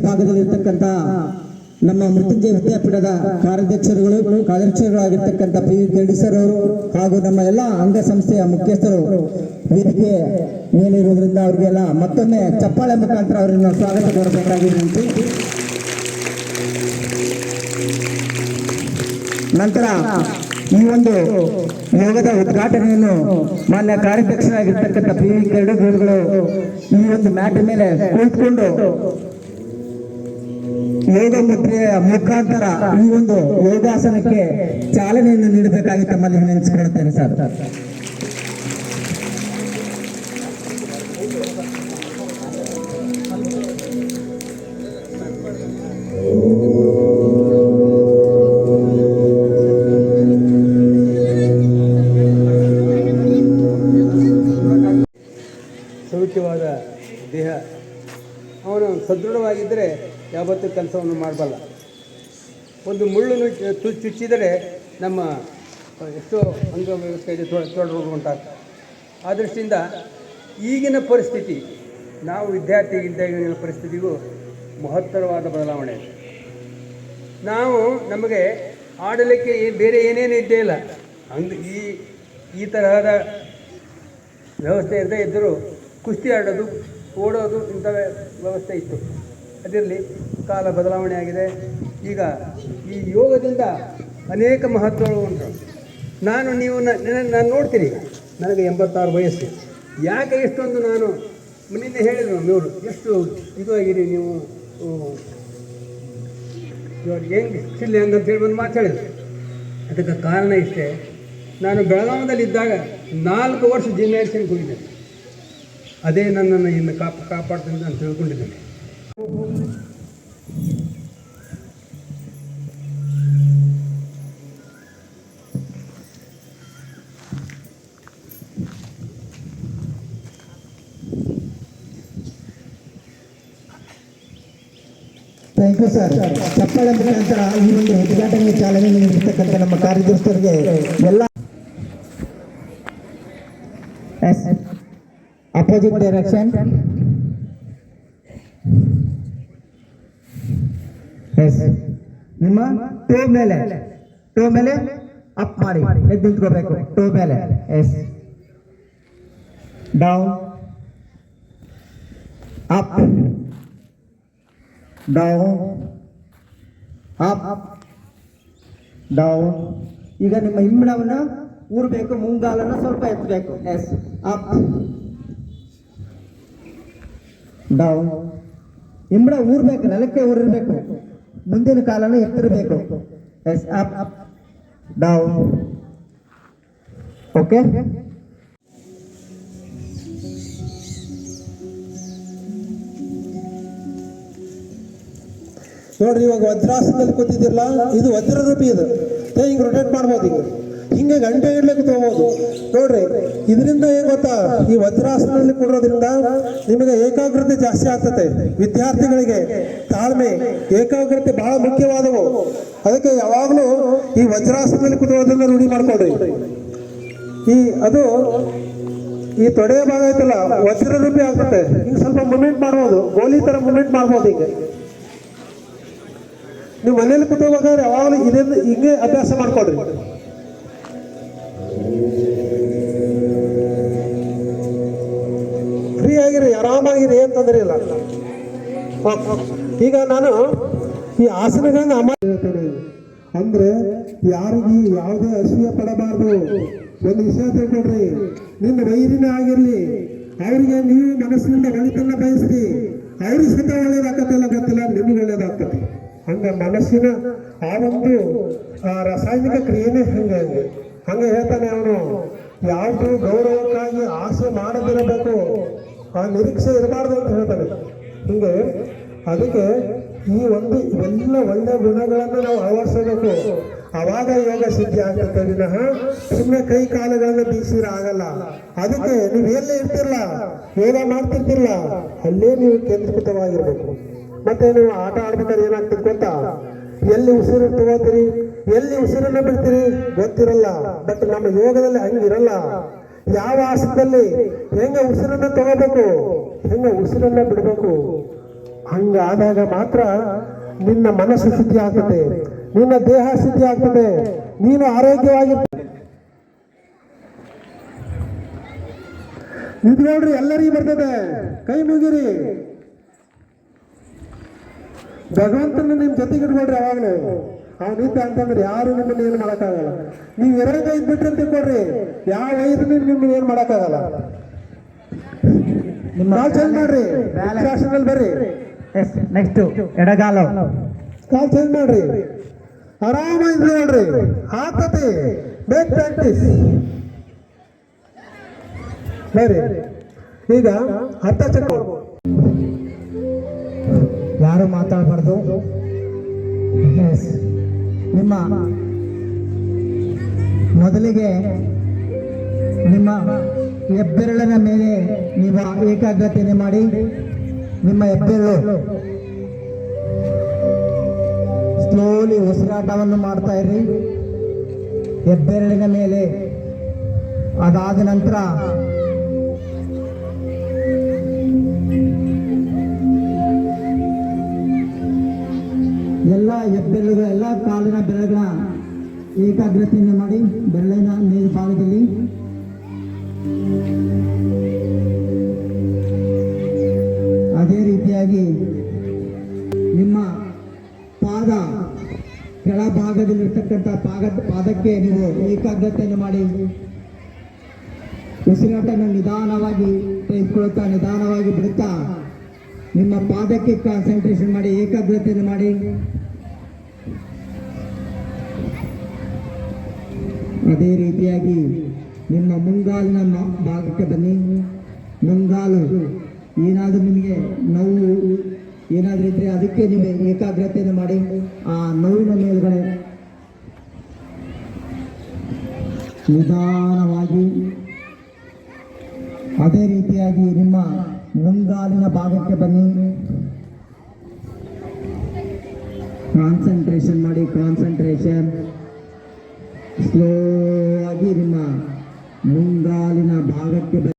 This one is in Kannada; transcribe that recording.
ಭಾಗದಲ್ಲಿರ್ತಕ್ಕಂಥ ನಮ್ಮ ಮೃತ್ಯುಂಜಯ ವಿದ್ಯಾಪೀಠದ ಕಾರ್ಯಾಧ್ಯಕ್ಷರುಗಳಾಗಿರ್ತಕ್ಕಂಥ ಪಿ ವಿ ಕೆರಡಿ ಸರ್ ಅವರು ಹಾಗೂ ನಮ್ಮ ಎಲ್ಲ ಅಂಗಸಂಸ್ಥೆಯ ಮುಖ್ಯಸ್ಥರು ವೇದಿಕೆ ಮೇಲಿರುವುದರಿಂದ ಅವರಿಗೆಲ್ಲ ಮತ್ತೊಮ್ಮೆ ಚಪ್ಪಾಳೆ ಮುಖಾಂತರ ಅವರನ್ನು ಸ್ವಾಗತ ಕೋರಬೇಕಾಗಿದೆ. ನಂತರ ಈ ಒಂದು ಯೋಗದ ಉದ್ಘಾಟನೆಯನ್ನು ಮಾನ್ಯ ಕಾರ್ಯಾಧ್ಯಕ್ಷರಾಗಿರ್ತಕ್ಕಂಥ ಪಿ ವಿ ಕೆರಡಿ ಗುರುಗಳು ಈ ಒಂದು ಮ್ಯಾಟ್ ಮೇಲೆ ಕುಳಿತುಕೊಂಡು ಯೋಗ ಮುದ್ರೆಯ ಮುಖಾಂತರ ಈ ಒಂದು ಯೋಗಾಸನಕ್ಕೆ ಚಾಲನೆಯನ್ನು ನೀಡಬೇಕಾಗಿ ತಮ್ಮಲ್ಲಿ ವಿನಂತಿಸಿಕೊಳ್ಳುತ್ತೇನೆ ಸರ್. ಸೌಖ್ಯವಾದ ದೇಹ, ಅವನು ಸದೃಢವಾಗಿದ್ದರೆ ಯಾವತ್ತೂ ಕೆಲಸವನ್ನು ಮಾಡಬಲ್ಲ. ಒಂದು ಮುಳ್ಳು ಚುಚ್ಚಿದರೆ ನಮ್ಮ ಎಷ್ಟೋ ಅಂಗ ವ್ಯವಸ್ಥೆಯಲ್ಲಿ ತೊಡರು ಉಂಟಾಗ್ತದೆ. ಆ ದೃಷ್ಟಿಯಿಂದ ಈಗಿನ ಪರಿಸ್ಥಿತಿ, ನಾವು ವಿದ್ಯಾರ್ಥಿ ಇದ್ದಾಗಿನ ಪರಿಸ್ಥಿತಿಗೂ ಮಹತ್ತರವಾದ ಬದಲಾವಣೆ ಇದೆ. ನಮಗೆ ಆಡಲಿಕ್ಕೆ ಬೇರೆ ಏನೇನು ಇದ್ದೇ ಇಲ್ಲ. ಈ ತರಹದ ವ್ಯವಸ್ಥೆ ಇರದೇ ಇದ್ದರೂ ಕುಸ್ತಿ ಆಡೋದು, ಓಡೋದು ಇಂಥ ವ್ಯವಸ್ಥೆ ಇತ್ತು. ಅದರಲ್ಲಿ ಕಾಲ ಬದಲಾವಣೆ ಆಗಿದೆ. ಈಗ ಈ ಯೋಗದಿಂದ ಅನೇಕ ಮಹತ್ವಗಳು ಉಂಟು. ನಾನು ನೋಡ್ತೀನಿ, ನನಗೆ 86 ವಯಸ್ಸು. ಯಾಕೆ ಇಷ್ಟೊಂದು ನಾನು ನಿನ್ನೆ ಹೇಳಿದ್ರು ಇವರು ಎಷ್ಟು ಇದಾಗಿರಿ ನೀವು, ಇವ್ರಿಗೆ ಹೆಂಗೆ ಸಿಲ್ಲಿ ಹಂಗಂತೇಳಿ ಒಂದು ಮಾತು ಹೇಳಿದ್ರು. ಅದಕ್ಕೆ ಕಾರಣ ಇಷ್ಟೇ, ನಾನು ಬೆಳಗಾವದಲ್ಲಿದ್ದಾಗ 4 ವರ್ಷ ಜಿಮ್ನಾಸ್ಟಿಕ್ಗೆ ಹೋಗಿದ್ದೇನೆ. ಅದೇ ನನ್ನನ್ನು ಇನ್ನು ಕಾಪಾಡ್ತೀನಿ ನಾನು ತಿಳ್ಕೊಂಡಿದ್ದೇನೆ. Thank you sir. ಚಪ್ಪಾಳೆ ಮುಖಾಂತರ ಈ ಒಂದು ಉದ್ಘಾಟನೆಗೆ ಚಾಲನೆ ನೀಡಿರ್ತಕ್ಕಂಥ ನಮ್ಮ ಕಾರ್ಯದರ್ಶರಿಗೆ ಎಲ್ಲ ಅಪೋಸಿಟ್ ಡೈರೆಕ್ಷನ್ ನಿಮ್ಮ ಟೋ ಮೇಲೆ ಅಪ್ ಮಾಡಿ, ಎದ್ದು ನಿಂತ್ಕೋಬೇಕು. ಟೋ ಮೇಲೆ down, up down, up down. ಈಗ ನಿಮ್ಮ ಹಿಂಬಳವನ್ನು ಊರಬೇಕು, ಮುಂಗಾಲನ್ನು ಸ್ವಲ್ಪ ಎತ್ತಬೇಕು. Up down. ಹಿಂಬಳ ಊರ್ಬೇಕು, ನೆಲಕ್ಕೆ ಊರಿರ್ಬೇಕು, ಮುಂದಿನ ಕಾಲನ್ನು ಎತ್ತಿರಬೇಕು. Up down. ಓಕೆ. ನೋಡ್ರಿ, ಇವಾಗ ವಜ್ರಾಸನದಲ್ಲಿ ಕೂತಿದ್ದಿರಲ್ಲ, ಇದು ವಜ್ರ ರೂಪಿ. ಇದು ಹಿಂಗೆ ರೊಟೇಟ್ ಮಾಡ್ಬೋದು, ಹಿಂಗೆ ಗಂಟೆ ಇಡ್ಲಿಕ್ಕೆ ತಗೋಬಹುದು. ನೋಡ್ರಿ, ಇದರಿಂದ ಏನ್ ಗೊತ್ತಾ, ಈ ವಜ್ರಾಸನದಲ್ಲಿ ಕೂಡೋದ್ರಿಂದ ನಿಮಗೆ ಏಕಾಗ್ರತೆ ಜಾಸ್ತಿ ಆಗ್ತದೆ. ವಿದ್ಯಾರ್ಥಿಗಳಿಗೆ ತಾಳ್ಮೆ, ಏಕಾಗ್ರತೆ ಬಹಳ ಮುಖ್ಯವಾದವು. ಅದಕ್ಕೆ ಯಾವಾಗಲೂ ಈ ವಜ್ರಾಸನದಲ್ಲಿ ಕೂತ್ಕೊಳ್ಳೋದ್ರಿಂದ ರೂಢಿ ಮಾಡ್ಕೊಳ್ರಿ. ಅದು ಈ ತೊಡೆಯ ಭಾಗ ಐತಲ್ಲ, ವಜ್ರ ರೂಪಿ ಆಗ್ತದೆ. ಹಿಂಗೆ ಸ್ವಲ್ಪ ಮೂಮೆಂಟ್ ಮಾಡ್ಬೋದು, ಗೋಲಿ ತರ ಮೂಮೆಂಟ್ ಮಾಡ್ಬೋದು. ಹಿಂಗೆ ನೀವು ಮನೇಲಿ ಕೂತ್ಕೋಬೇಕಾದ್ರೆ ಯಾವಾಗಲೂ ಹಿಂಗೆ ಅಭ್ಯಾಸ ಮಾಡ್ಕೊಳ್ರಿ. ಫ್ರೀ ಆಗಿರಿ, ಆರಾಮಾಗಿರಿ, ಏನ್ ತೊಂದರೆ ಇಲ್ಲ. ಈಗ ನಾನು ಈ ಆಸನಗಳನ್ನ ಅಂದ್ರೆ ಯಾರಿಗೆ ಯಾವುದೇ ಅಸೂಯೆ ಪಡಬಾರ್ದು. ಒಂದು ವಿಷಯ ತಿಳ್ಕೊಡ್ರಿ, ನಿನ್ನ ವೈರಿನೇ ಆಗಿರ್ಲಿ, ಅವರಿಗೆ ನೀವು ಮನಸ್ಸಿನಿಂದ ಒಳಿತನ್ನ ಬಯಸ್ರಿ. ಅವ್ರಿಗೆ ಸಹಿತ ಒಳ್ಳೇದಾಗತ್ತಿಲ್ಲ ಗೊತ್ತಿಲ್ಲ, ನಿಮ್ಗೆ ಒಳ್ಳೇದಾಗ್ತದೆ. ಹಂಗ ಮನಸ್ಸಿನ ಆ ಒಂದು ರಾಸಾಯನಿಕ ಕ್ರಿಯೆನೇ ಹಂಗ ಹೇಳ್ತಾನೆ ಅವನು. ಯಾವುದು ಗೌರವಕ್ಕಾಗಿ ಆಸೆ ಮಾಡದಿರಬೇಕು, ಆ ನಿರೀಕ್ಷೆ ಇರಬಾರ್ದು ಅಂತ ಹೇಳ್ತಾನೆ. ಹಿಂಗೆ ಅದಕ್ಕೆ ಈ ಒಂದು ಇವೆಲ್ಲ ಒಳ್ಳೆ ಗುಣಗಳನ್ನು ನಾವು ಅಳವಡಿಸಬೇಕು. ಅವಾಗ ಯೋಗ ಸಿದ್ಧಿ ಆಗ್ತದೆ ವಿನಃ ಸುಮ್ಮನೆ ಕೈ ಕಾಲುಗಳನ್ನ ಬೀಸಿರ ಆಗಲ್ಲ. ಅದಕ್ಕೆ ನೀವು ಎಲ್ಲಿ ಇರ್ತಿರಲ್ಲ, ಯೋಗ ಮಾಡ್ತಿರ್ತಿರಲ್ಲ, ಅಲ್ಲೇ ನೀವು ಕೇಂದ್ರೀಕೃತವಾಗಿರ್ಬೇಕು. ಮತ್ತೆ ನೀವು ಆಟ ಆಡ್ಬೇಕಾದ್ರೆ ಏನಾಗ್ತದೆ ಗೊತ್ತಾ, ಎಲ್ಲಿ ಉಸಿರು ತಗೋತೀರಿ, ಎಲ್ಲಿ ಉಸಿರನ್ನ ಬಿಡ್ತೀರಿ ಗೊತ್ತಿರಲ್ಲ. ಬಟ್ ನಮ್ಮ ಯೋಗದಲ್ಲಿ ಹಂಗಿರಲ್ಲ. ಯಾವ ಆಸನದಲ್ಲಿ ಹೆಂಗ ಉಸಿರನ್ನ ತಗೋಬೇಕು, ಹೆಂಗ ಉಸಿರನ್ನ ಬಿಡಬೇಕು, ಹಂಗಾದಾಗ ಮಾತ್ರ ನಿನ್ನ ಮನಸ್ಸು ಶುದ್ಧಿ ಆಗ್ತದೆ, ನಿನ್ನ ದೇಹ ಶುದ್ಧಿ ಆಗ್ತದೆ, ನೀನು ಆರೋಗ್ಯವಾಗಿರ್ತ. ಇದು ನೋಡ್ರಿ ಎಲ್ಲರಿಗೂ ಬರ್ತದೆ, ಕೈ ಮುಗಿರಿ. ಭಗವಂತನ ನಿಮ್ ಜೊತೆಗೆ ಇಟ್ಕೊಡ್ರಿ. ಯಾವಾಗಲೂ ಅವನಿದ್ದ ಅಂತಂದ್ರೆ ಯಾರು ನಿಮ್ಮನ್ನ ಏನು ಮಾಡಕ್ಕಾಗಲ್ಲ. ನೀವು ಎರಡು ಕೈ ಬಿಟ್ರೆ ತಿಳ್ಕೊಡ್ರಿ, ಯಾವ ವಯಸ್ಸು ನಿಮ್ಮನ್ನ ಏನು ಮಾಡಕ್ಕಾಗಲ್ಲ. ನಿಮ್ಮ ಕಾಲ್ ಚೇಂಜ್ ಮಾಡ್ರಿ, ವೃಕ್ಷಾಸನದಲ್ಲಿ ಬರ್ರಿ. ನೆಕ್ಸ್ಟ್ ಎಡಗಾಲು ಕಾಲ್ ಚೇಂಜ್ ಮಾಡ್ರಿ, ಆರಾಮಾಗಿ ನೋಡ್ರಿ. ಆಗ್ತತಿ, ಬೇಕ್ ಪ್ರಾಕ್ಟೀಸ್. ಬರ್ರಿ ಈಗ ಅರ್ಥ ಚೆಕ್. ಯಾರು ಮಾತಾಡಬಾರ್ದು. ನಿಮ್ಮ ಮೊದಲಿಗೆ ನಿಮ್ಮ ಹೆಬ್ಬೆರಳಿನ ಮೇಲೆ ನೀವು ಏಕಾಗ್ರತೆಯನ್ನು ಮಾಡಿ. ನಿಮ್ಮ ಹೆಬ್ಬೆರಳು ಸ್ಲೋಲಿ ಉಸಿರಾಟವನ್ನು ಮಾಡ್ತಾ ಇರ್ರಿ ಹೆಬ್ಬೆರಳಿನ ಮೇಲೆ. ಅದಾದ ನಂತರ ಎಲ್ಲ ಹೆಬ್ಬೆರಳುಗಳ ಎಲ್ಲ ಕಾಲಿನ ಬೆರಳುಗಳ ಏಕಾಗ್ರತೆಯನ್ನು ಮಾಡಿ ಬೆರಳಿನ ಮೇಲ್ಭಾಗದಲ್ಲಿ. ಅದೇ ರೀತಿಯಾಗಿ ನಿಮ್ಮ ಪಾದ ಕೆಳಭಾಗದಲ್ಲಿರ್ತಕ್ಕಂಥ ಪಾದಕ್ಕೆ ನೀವು ಏಕಾಗ್ರತೆಯನ್ನು ಮಾಡಿ ಉಸಿರಾಟವನ್ನು ನಿಧಾನವಾಗಿ ತೆಗೆದುಕೊಳ್ಳುತ್ತಾ ನಿಧಾನವಾಗಿ ಬಿಡುತ್ತಾ ನಿಮ್ಮ ಪಾದಕ್ಕೆ ಕಾನ್ಸಂಟ್ರೇಷನ್ ಮಾಡಿ ಏಕಾಗ್ರತೆಯನ್ನು ಮಾಡಿ. ಅದೇ ರೀತಿಯಾಗಿ ನಿಮ್ಮ ಮುಂಗಾಲಿನ ಭಾಗಕ್ಕೆ ಬನ್ನಿ. ಮುಂಗಾಲು ಏನಾದರೂ ನಿಮಗೆ ನೋವು ಏನಾದರೂ ಇದ್ರೆ ಅದಕ್ಕೆ ನೀವು ಏಕಾಗ್ರತೆಯನ್ನು ಮಾಡಿ. ಆ ನೋವಿನ ಮೇಲ್ಗಡೆ ನಿಧಾನವಾಗಿ. ಅದೇ ರೀತಿಯಾಗಿ ನಿಮ್ಮ ಮುಂಗಾಲಿನ ಭಾಗಕ್ಕೆ ಬನ್ನಿ, ಕಾನ್ಸಂಟ್ರೇಷನ್ ಮಾಡಿ. ಕಾನ್ಸಂಟ್ರೇಷನ್ ಸ್ಲೋ ಆಗಿ ನಿಮ್ಮ ಮುಂಗಾಲಿನ ಭಾಗಕ್ಕೆ ಬನ್ನಿ.